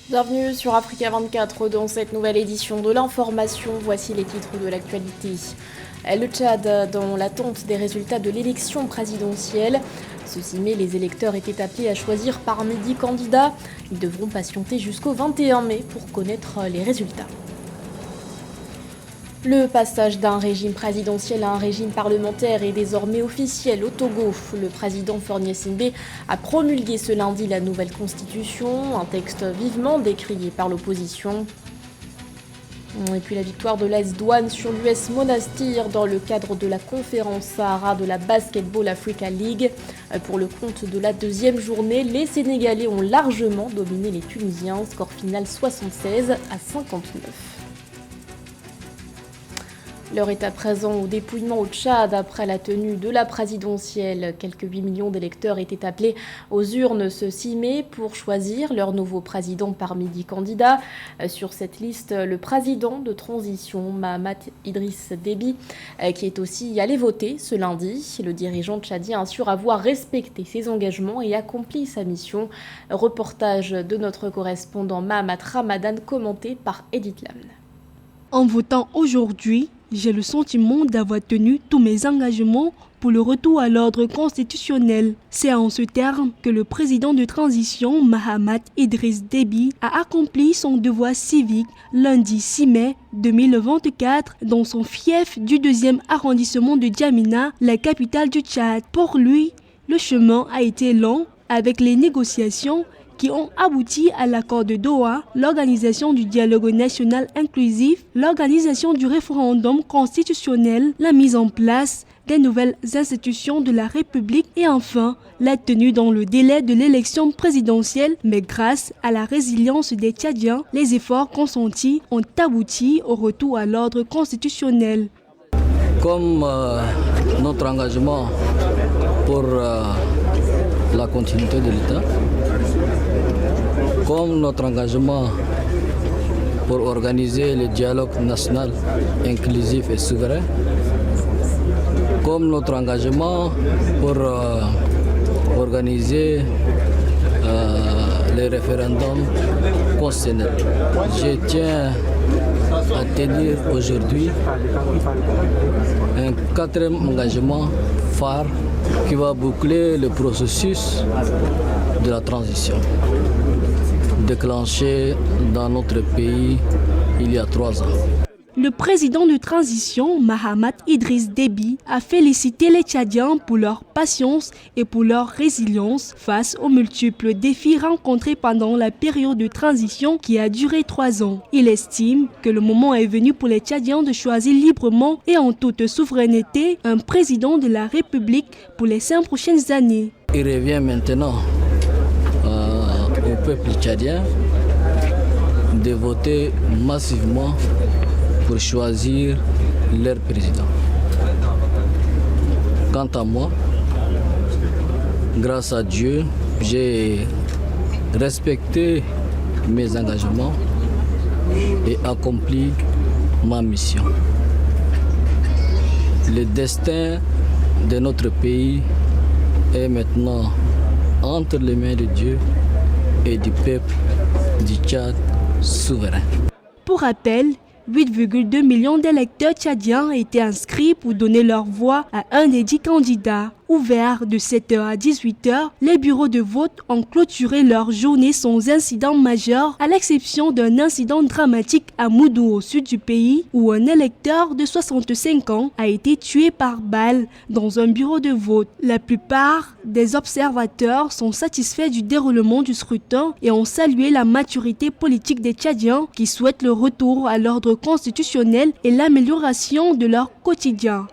Bienvenue sur Africa 24 dans cette nouvelle édition de l'information. Voici les titres de l'actualité. Le Tchad dans l'attente des résultats de l'élection présidentielle. Ce 6 mai, les électeurs étaient appelés à choisir parmi 10 candidats. Ils devront patienter jusqu'au 21 mai pour connaître les résultats. Le passage d'un régime présidentiel à un régime parlementaire est désormais officiel au Togo. Le président Faure Gnassingbé a promulgué ce lundi la nouvelle constitution, un texte vivement décrié par l'opposition. Et puis la victoire de l'AS Douanes sur l'US Monastir dans le cadre de la conférence Sahara de la Basketball Africa League. Pour le compte de la deuxième journée, les Sénégalais ont largement dominé les Tunisiens, score final 76 à 59. L'heure est à présent au dépouillement au Tchad après la tenue de la présidentielle. Quelques 8 millions d'électeurs étaient appelés aux urnes ce 6 mai pour choisir leur nouveau président parmi 10 candidats. Sur cette liste, le président de transition, Mahamat Idriss Déby, qui est aussi allé voter ce lundi. Le dirigeant tchadien assure avoir respecté ses engagements et accompli sa mission. Reportage de notre correspondant Mahamat Ramadan commenté par Edith Lam. En votant aujourd'hui, j'ai le sentiment d'avoir tenu tous mes engagements pour le retour à l'ordre constitutionnel. C'est en ce terme que le président de transition, Mahamat Idriss Déby, a accompli son devoir civique lundi 6 mai 2024 dans son fief du 2e arrondissement de Djamina, la capitale du Tchad. Pour lui, le chemin a été long avec les négociations qui ont abouti à l'accord de Doha, l'organisation du dialogue national inclusif, l'organisation du référendum constitutionnel, la mise en place des nouvelles institutions de la République et enfin la tenue dans le délai de l'élection présidentielle. Mais grâce à la résilience des Tchadiens, les efforts consentis ont abouti au retour à l'ordre constitutionnel. Comme notre engagement pour la continuité de l'État, comme notre engagement pour organiser le dialogue national inclusif et souverain, comme notre engagement pour organiser les référendums constitutionnels. Je tiens à tenir aujourd'hui un 4e engagement phare qui va boucler le processus de la transition déclenché dans notre pays il y a 3 ans. Le président de transition, Mahamat Idriss Déby, a félicité les Tchadiens pour leur patience et pour leur résilience face aux multiples défis rencontrés pendant la période de transition qui a duré 3 ans. Il estime que le moment est venu pour les Tchadiens de choisir librement et en toute souveraineté un président de la République pour les 5 prochaines années. Il revient maintenant au peuple tchadien de voter massivement pour choisir leur président. Quant à moi, grâce à Dieu, j'ai respecté mes engagements et accompli ma mission. Le destin de notre pays est maintenant entre les mains de Dieu et du peuple du Tchad souverain. Pour rappel, 8,2 millions d'électeurs tchadiens étaient inscrits pour donner leur voix à un des 10 candidats. Ouverts de 7h à 18h, les bureaux de vote ont clôturé leur journée sans incident majeur, à l'exception d'un incident dramatique à Moudou, au sud du pays, où un électeur de 65 ans a été tué par balle dans un bureau de vote. La plupart des observateurs sont satisfaits du déroulement du scrutin et ont salué la maturité politique des Tchadiens qui souhaitent le retour à l'ordre constitutionnel et l'amélioration de leur quotidien.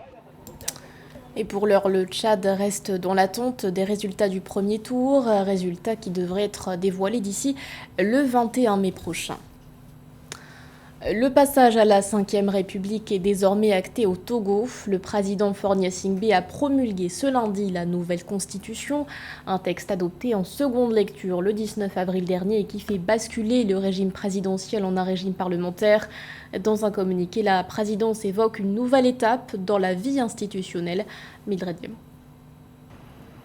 Et pour l'heure, le Tchad reste dans l'attente des résultats du premier tour, résultats qui devraient être dévoilés d'ici le 21 mai prochain. Le passage à la 5e République est désormais acté au Togo. Le président Faure Gnassingbé a promulgué ce lundi la nouvelle constitution, un texte adopté en seconde lecture le 19 avril dernier et qui fait basculer le régime présidentiel en un régime parlementaire. Dans un communiqué, la présidence évoque une nouvelle étape dans la vie institutionnelle. Mildred Diamant.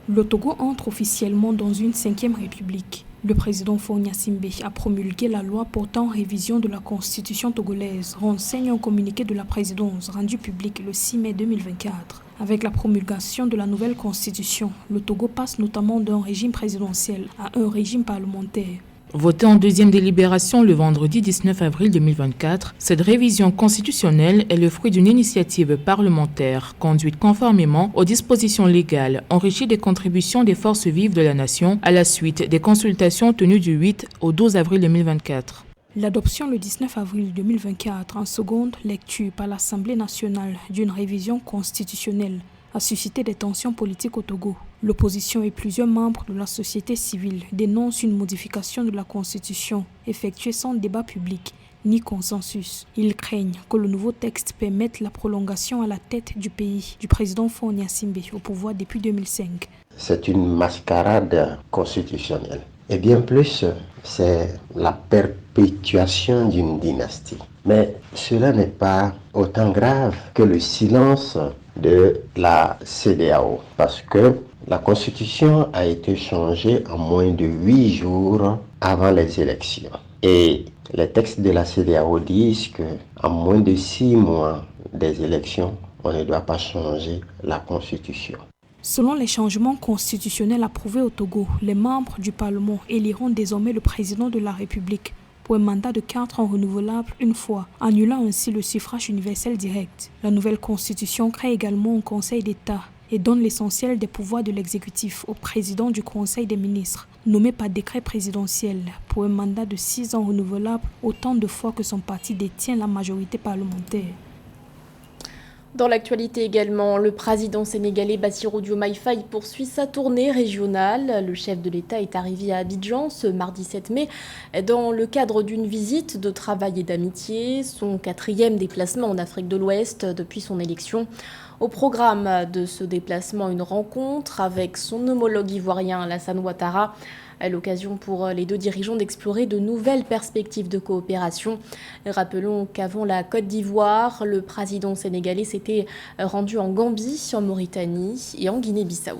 Le Togo entre officiellement dans une 5e République. Le président Faure Gnassingbé a promulgué la loi portant révision de la constitution togolaise, renseigne un communiqué de la présidence rendu public le 6 mai 2024. Avec la promulgation de la nouvelle constitution, le Togo passe notamment d'un régime présidentiel à un régime parlementaire. Votée en deuxième délibération le vendredi 19 avril 2024, cette révision constitutionnelle est le fruit d'une initiative parlementaire conduite conformément aux dispositions légales, enrichie des contributions des forces vives de la nation à la suite des consultations tenues du 8 au 12 avril 2024. L'adoption le 19 avril 2024 en seconde lecture par l'Assemblée nationale d'une révision constitutionnelle a suscité des tensions politiques au Togo. L'opposition et plusieurs membres de la société civile dénoncent une modification de la Constitution effectuée sans débat public ni consensus. Ils craignent que le nouveau texte permette la prolongation à la tête du pays du président Faure Gnassingbé au pouvoir depuis 2005. C'est une mascarade constitutionnelle. Et bien plus, c'est la perpétuation d'une dynastie. Mais cela n'est pas autant grave que le silence de la CEDEAO, parce que la Constitution a été changée en moins de 8 jours avant les élections. Et les textes de la CEDEAO disent qu'en moins de 6 mois des élections, on ne doit pas changer la Constitution. Selon les changements constitutionnels approuvés au Togo, les membres du Parlement éliront désormais le président de la République pour un mandat de 4 ans renouvelable une fois, annulant ainsi le suffrage universel direct. La nouvelle constitution crée également un Conseil d'État et donne l'essentiel des pouvoirs de l'exécutif au président du Conseil des ministres, nommé par décret présidentiel pour un mandat de 6 ans renouvelable autant de fois que son parti détient la majorité parlementaire. Dans l'actualité également, le président sénégalais Bassirou Diomaye Faye poursuit sa tournée régionale. Le chef de l'État est arrivé à Abidjan ce mardi 7 mai dans le cadre d'une visite de travail et d'amitié, son 4e déplacement en Afrique de l'Ouest depuis son élection. Au programme de ce déplacement, une rencontre avec son homologue ivoirien Alassane Ouattara. À l'occasion pour les deux dirigeants d'explorer de nouvelles perspectives de coopération. Rappelons qu'avant la Côte d'Ivoire, le président sénégalais s'était rendu en Gambie, en Mauritanie et en Guinée-Bissau.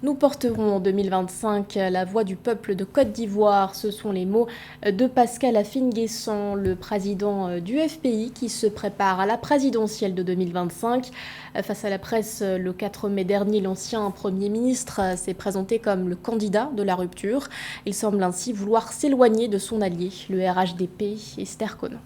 Nous porterons en 2025 la voix du peuple de Côte d'Ivoire. Ce sont les mots de Pascal Afin-N'Guessan, le président du FPI qui se prépare à la présidentielle de 2025. Face à la presse, le 4 mai dernier, l'ancien Premier ministre s'est présenté comme le candidat de la rupture. Il semble ainsi vouloir s'éloigner de son allié, le RHDP, Esther Konan.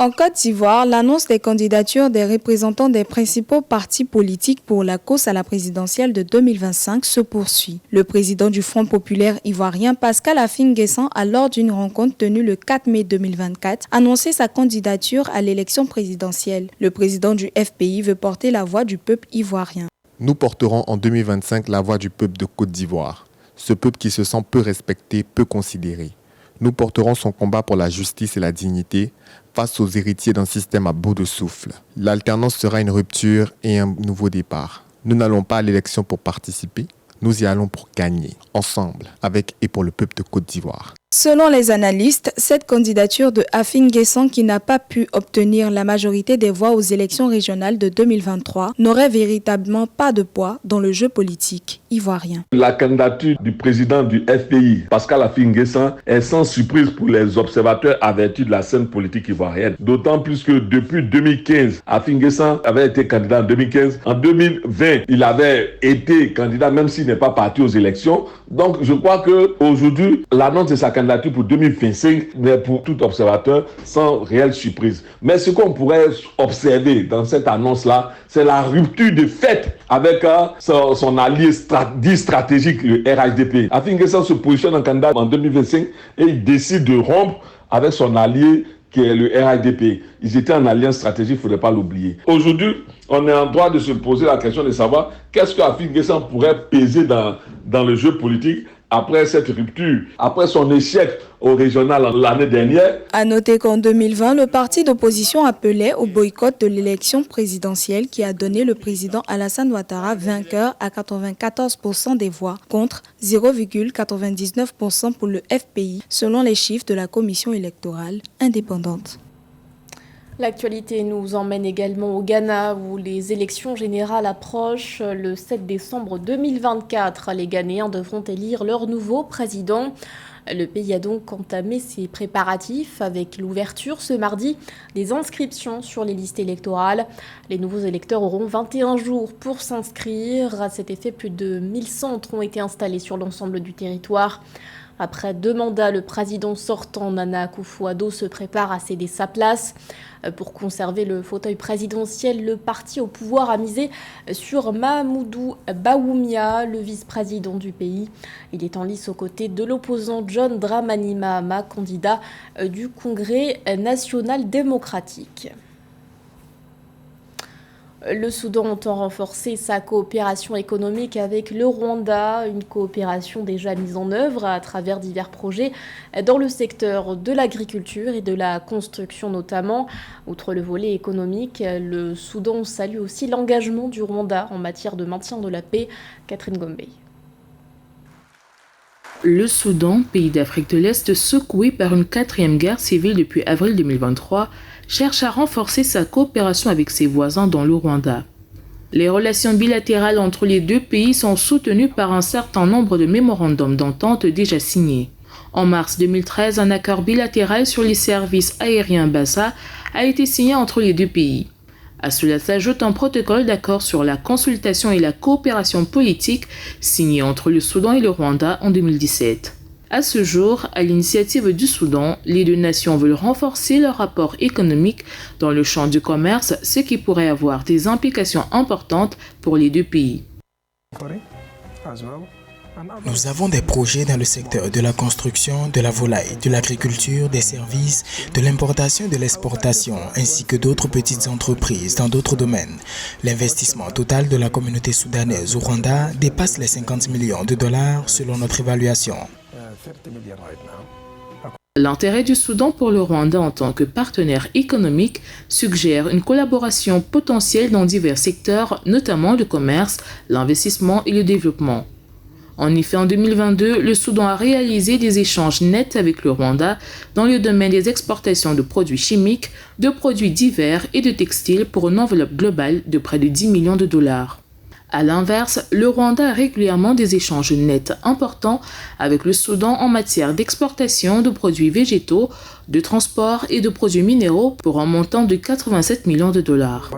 En Côte d'Ivoire, l'annonce des candidatures des représentants des principaux partis politiques pour la course à la présidentielle de 2025 se poursuit. Le président du Front populaire ivoirien, Pascal Afin-N'Guessan, a lors d'une rencontre tenue le 4 mai 2024, annoncé sa candidature à l'élection présidentielle. Le président du FPI veut porter la voix du peuple ivoirien. Nous porterons en 2025 la voix du peuple de Côte d'Ivoire, ce peuple qui se sent peu respecté, peu considéré. Nous porterons son combat pour la justice et la dignité face aux héritiers d'un système à bout de souffle. L'alternance sera une rupture et un nouveau départ. Nous n'allons pas à l'élection pour participer, nous y allons pour gagner, ensemble, avec et pour le peuple de Côte d'Ivoire. Selon les analystes, cette candidature de Afin-N'Guessan, qui n'a pas pu obtenir la majorité des voix aux élections régionales de 2023, n'aurait véritablement pas de poids dans le jeu politique ivoirien. La candidature du président du FPI, Pascal Afin-N'Guessan, est sans surprise pour les observateurs avertis de la scène politique ivoirienne. D'autant plus que depuis 2015, Afin-N'Guessan avait été candidat en 2015. En 2020, il avait été candidat même s'il n'est pas parti aux élections. Donc je crois qu'aujourd'hui, l'annonce de sa candidature pour 2025 n'est pour tout observateur sans réelle surprise. Mais ce qu'on pourrait observer dans cette annonce-là, c'est la rupture de fait avec son allié stratégique, le RHDP. Afin-N'Guessan se positionne en candidat en 2025 et il décide de rompre avec son allié qui est le RHDP. Ils étaient en alliance stratégique, il ne faudrait pas l'oublier. Aujourd'hui, on est en droit de se poser la question de savoir qu'est-ce que Afin-N'Guessan pourrait peser dans le jeu politique après cette rupture, après son échec au régional l'année dernière. À noter qu'en 2020, le parti d'opposition appelait au boycott de l'élection présidentielle qui a donné le président Alassane Ouattara vainqueur à 94% des voix, contre 0,99% pour le FPI, selon les chiffres de la commission électorale indépendante. L'actualité nous emmène également au Ghana où les élections générales approchent. Le 7 décembre 2024, les Ghanéens devront élire leur nouveau président. Le pays a donc entamé ses préparatifs avec l'ouverture ce mardi des inscriptions sur les listes électorales. Les nouveaux électeurs auront 21 jours pour s'inscrire. À cet effet, plus de 1000 centres ont été installés sur l'ensemble du territoire. Après 2 mandats, le président sortant, Nana Akufo-Addo, se prépare à céder sa place. Pour conserver le fauteuil présidentiel, le parti au pouvoir a misé sur Mahamoudou Bawumia, le vice-président du pays. Il est en lice aux côtés de l'opposant John Dramani Mahama, candidat du Congrès national démocratique. Le Soudan entend renforcer sa coopération économique avec le Rwanda, une coopération déjà mise en œuvre à travers divers projets dans le secteur de l'agriculture et de la construction notamment. Outre le volet économique, le Soudan salue aussi l'engagement du Rwanda en matière de maintien de la paix. Catherine Gombe. Le Soudan, pays d'Afrique de l'Est secoué par une 4e guerre civile depuis avril 2023, cherche à renforcer sa coopération avec ses voisins dans le Rwanda. Les relations bilatérales entre les deux pays sont soutenues par un certain nombre de mémorandums d'entente déjà signés. En mars 2013, un accord bilatéral sur les services aériens Bassa a été signé entre les deux pays. À cela s'ajoute un protocole d'accord sur la consultation et la coopération politique signé entre le Soudan et le Rwanda en 2017. À ce jour, à l'initiative du Soudan, les deux nations veulent renforcer leur rapport économique dans le champ du commerce, ce qui pourrait avoir des implications importantes pour les deux pays. Nous avons des projets dans le secteur de la construction, de la volaille, de l'agriculture, des services, de l'importation et de l'exportation, ainsi que d'autres petites entreprises dans d'autres domaines. L'investissement total de la communauté soudanaise au Rwanda dépasse les 50 millions de dollars selon notre évaluation. L'intérêt du Soudan pour le Rwanda en tant que partenaire économique suggère une collaboration potentielle dans divers secteurs, notamment le commerce, l'investissement et le développement. En effet, en 2022, le Soudan a réalisé des échanges nets avec le Rwanda dans le domaine des exportations de produits chimiques, de produits divers et de textiles pour une enveloppe globale de près de 10 millions de dollars. À l'inverse, le Rwanda a régulièrement des échanges nets importants avec le Soudan en matière d'exportation de produits végétaux, de transport et de produits minéraux pour un montant de 87 millions de dollars.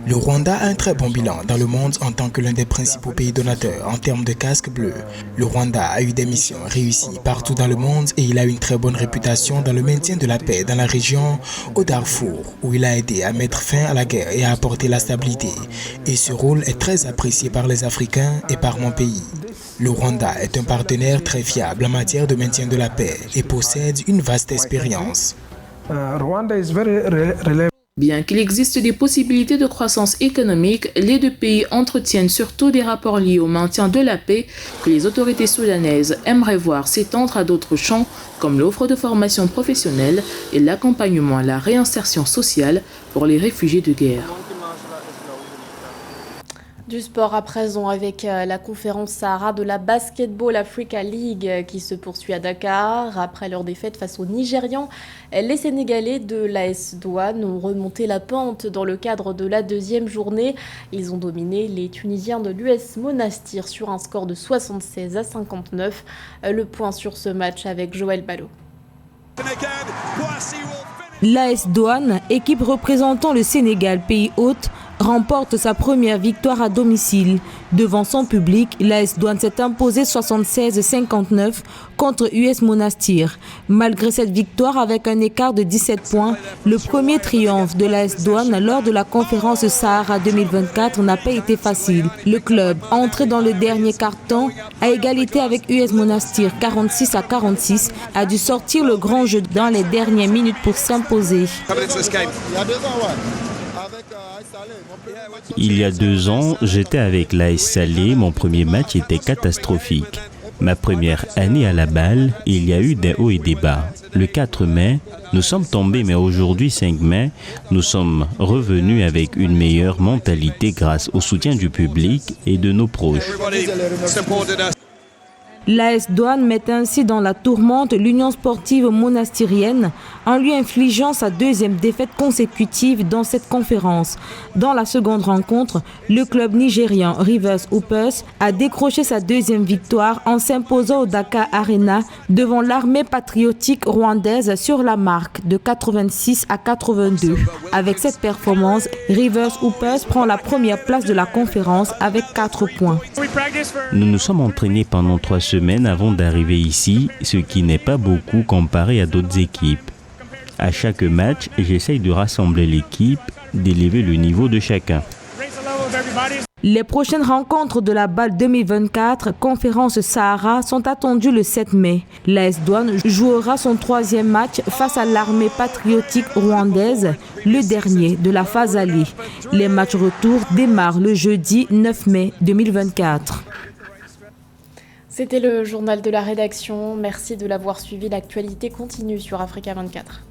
Le Rwanda a un très bon bilan dans le monde en tant que l'un des principaux pays donateurs en termes de casques bleus. Le Rwanda a eu des missions réussies partout dans le monde et il a une très bonne réputation dans le maintien de la paix dans la région au Darfour, où il a aidé à mettre fin à la guerre et à apporter la stabilité. Et ce rôle est très apprécié par les Africains et par mon pays. Le Rwanda est un partenaire très fiable en matière de maintien de la paix et possède une vaste expérience. Bien qu'il existe des possibilités de croissance économique, les deux pays entretiennent surtout des rapports liés au maintien de la paix que les autorités soudanaises aimeraient voir s'étendre à d'autres champs comme l'offre de formation professionnelle et l'accompagnement à la réinsertion sociale pour les réfugiés de guerre. Du sport à présent avec la conférence Sahara de la Basketball Africa League qui se poursuit à Dakar. Après leur défaite face aux Nigérians, les Sénégalais de l'AS Douanes ont remonté la pente dans le cadre de la 2e journée. Ils ont dominé les Tunisiens de l'US Monastir sur un score de 76-59. Le point sur ce match avec Joël Ballot. L'AS Douanes, équipe représentant le Sénégal, pays hôte, remporte sa première victoire à domicile. Devant son public, l'AS Douanes s'est imposé 76-59 contre US Monastir. Malgré cette victoire avec un écart de 17 points, le premier triomphe de l'AS Douanes lors de la conférence Sahara 2024 n'a pas été facile. Le club, entré dans le dernier quart-temps, à égalité avec US Monastir 46-46, a dû sortir le grand jeu dans les dernières minutes pour s'imposer. Il y a 2 ans, j'étais avec l'AS Salé. Mon premier match était catastrophique. Ma première année à la balle, il y a eu des hauts et des bas. Le 4 mai, nous sommes tombés, mais aujourd'hui, 5 mai, nous sommes revenus avec une meilleure mentalité grâce au soutien du public et de nos proches. L'AS Douane met ainsi dans la tourmente l'Union sportive monastirienne en lui infligeant sa deuxième défaite consécutive dans cette conférence. Dans la seconde rencontre, le club nigérian Rivers Hoopers a décroché sa deuxième victoire en s'imposant au Dakar Arena devant l'armée patriotique rwandaise sur la marque de 86 à 82. Avec cette performance, Rivers Hoopers prend la première place de la conférence avec 4 points. Nous nous sommes entraînés pendant 3 semaines avant d'arriver ici, ce qui n'est pas beaucoup comparé à d'autres équipes. À chaque match, j'essaye de rassembler l'équipe, d'élever le niveau de chacun. Les prochaines rencontres de la BAL 2024, conférence Sahara, sont attendues le 7 mai. L'AS Douane jouera son 3e match face à l'armée patriotique rwandaise, le dernier de la phase aller. Les matchs retour démarrent le jeudi 9 mai 2024. C'était le journal de la rédaction. Merci de l'avoir suivi. L'actualité continue sur Africa 24.